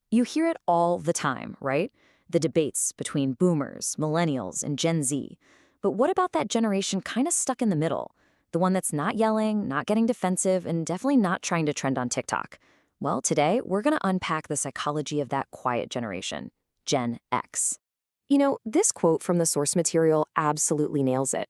You hear it all the time, right? The debates between boomers, millennials, and Gen Z. But what about that generation kind of stuck in the middle? The one that's not yelling, not getting defensive, and definitely not trying to trend on TikTok. Well, today, we're going to unpack the psychology of that quiet generation, Gen X. This quote from the source material absolutely nails it.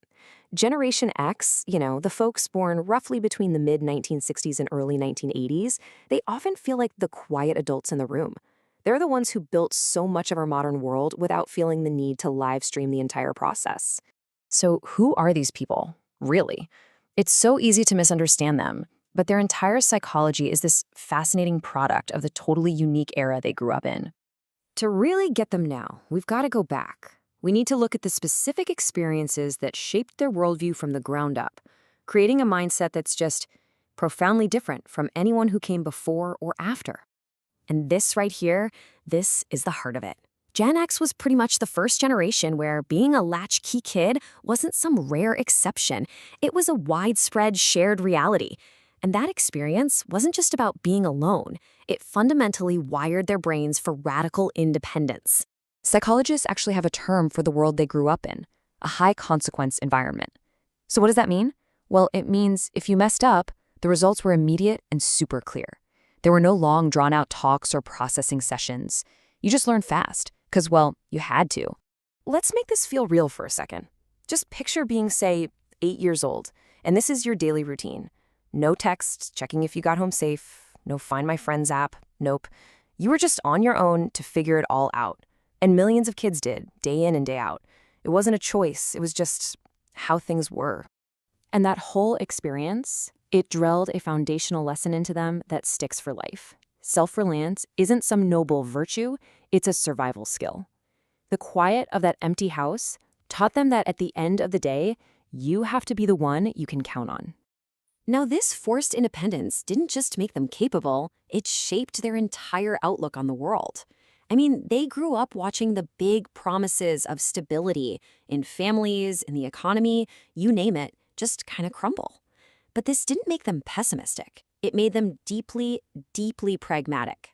Generation X, the folks born roughly between the mid 1960s and early 1980s, they often feel like the quiet adults in the room. They're the ones who built so much of our modern world without feeling the need to live stream the entire process. So, who are these people, really? It's so easy to misunderstand them, but their entire psychology is this fascinating product of the totally unique era they grew up in. To really get them now, we've got to go back. We need to look at the specific experiences that shaped their worldview from the ground up, creating a mindset that's just profoundly different from anyone who came before or after. And this right here, this is the heart of it. Gen X was pretty much the first generation where being a latchkey kid wasn't some rare exception. It was a widespread shared reality. And that experience wasn't just about being alone. It fundamentally wired their brains for radical independence. Psychologists actually have a term for the world they grew up in, a high-consequence environment. So what does that mean? Well, it means if you messed up, the results were immediate and super clear. There were no long, drawn-out talks or processing sessions. You just learned fast, because, well, you had to. Let's make this feel real for a second. Just picture being, say, 8 years old, and this is your daily routine. No texts, checking if you got home safe, no Find My Friends app, nope. You were just on your own to figure it all out. And millions of kids did, day in and day out. It wasn't a choice, it was just how things were. And that whole experience, it drilled a foundational lesson into them that sticks for life. Self-reliance isn't some noble virtue, it's a survival skill. The quiet of that empty house taught them that at the end of the day, you have to be the one you can count on. Now, this forced independence didn't just make them capable, it shaped their entire outlook on the world. I mean, they grew up watching the big promises of stability in families, in the economy, you name it, just kind of crumble. But this didn't make them pessimistic. It made them deeply, deeply pragmatic.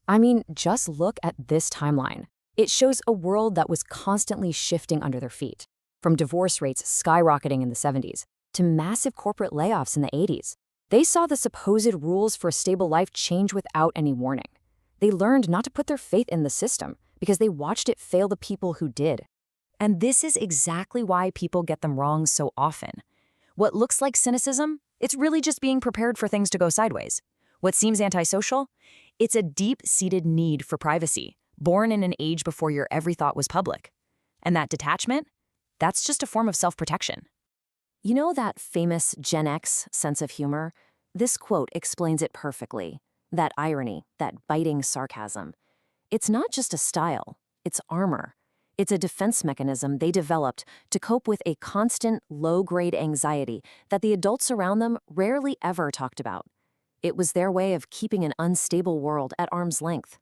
I mean, just look at this timeline. It shows a world that was constantly shifting under their feet, from divorce rates skyrocketing in the 70s to massive corporate layoffs in the 80s. They saw the supposed rules for a stable life change without any warning. They learned not to put their faith in the system because they watched it fail the people who did. And this is exactly why people get them wrong so often. What looks like cynicism, it's really just being prepared for things to go sideways. What seems antisocial, it's a deep-seated need for privacy, born in an age before your every thought was public. And that detachment, that's just a form of self-protection. You know that famous Gen X sense of humor? This quote explains it perfectly. That irony, that biting sarcasm. It's not just a style, it's armor. It's a defense mechanism they developed to cope with a constant, low-grade anxiety that the adults around them rarely ever talked about. It was their way of keeping an unstable world at arm's length.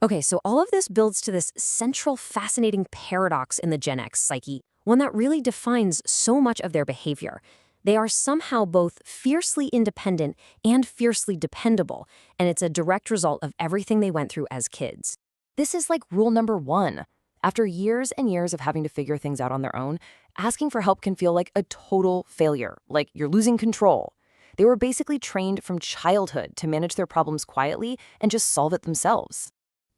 Okay, so all of this builds to this central fascinating paradox in the Gen X psyche, one that really defines so much of their behavior. They are somehow both fiercely independent and fiercely dependable, and it's a direct result of everything they went through as kids. This is like rule number 1. After years and years of having to figure things out on their own, asking for help can feel like a total failure, like you're losing control. They were basically trained from childhood to manage their problems quietly and just solve it themselves.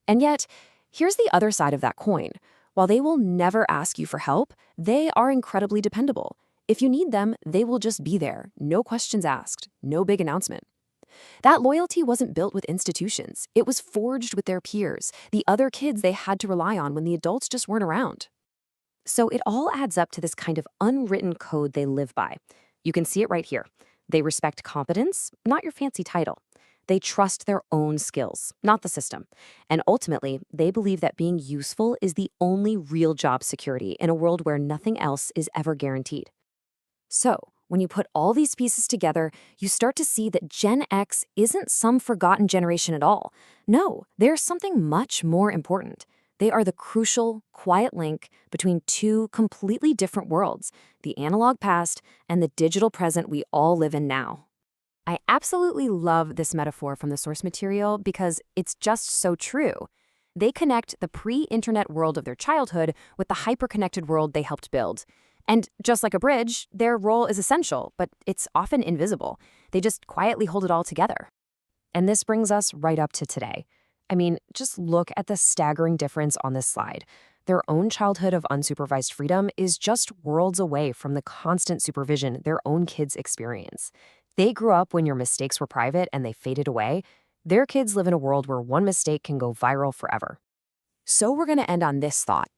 And yet, here's the other side of that coin. While they will never ask you for help, they are incredibly dependable. If you need them, they will just be there, no questions asked, no big announcement. That loyalty wasn't built with institutions. It was forged with their peers, the other kids they had to rely on when the adults just weren't around. So it all adds up to this kind of unwritten code they live by. You can see it right here. They respect competence, not your fancy title. They trust their own skills, not the system. And ultimately, they believe that being useful is the only real job security in a world where nothing else is ever guaranteed. So, when you put all these pieces together, you start to see that Gen X isn't some forgotten generation at all. No, they're something much more important. They are the crucial, quiet link between two completely different worlds, the analog past and the digital present we all live in now. I absolutely love this metaphor from the source material because it's just so true. They connect the pre-internet world of their childhood with the hyper-connected world they helped build. And just like a bridge, their role is essential, but it's often invisible. They just quietly hold it all together. And this brings us right up to today. I mean, just look at the staggering difference on this slide. Their own childhood of unsupervised freedom is just worlds away from the constant supervision their own kids experience. They grew up when your mistakes were private and they faded away. Their kids live in a world where one mistake can go viral forever. So we're going to end on this thought.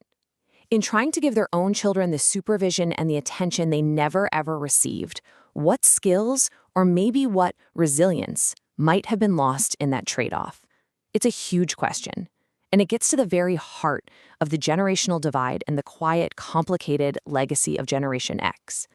In trying to give their own children the supervision and the attention they never ever received, what skills, or maybe what resilience, might have been lost in that trade-off? It's a huge question, and it gets to the very heart of the generational divide and the quiet, complicated legacy of Generation X.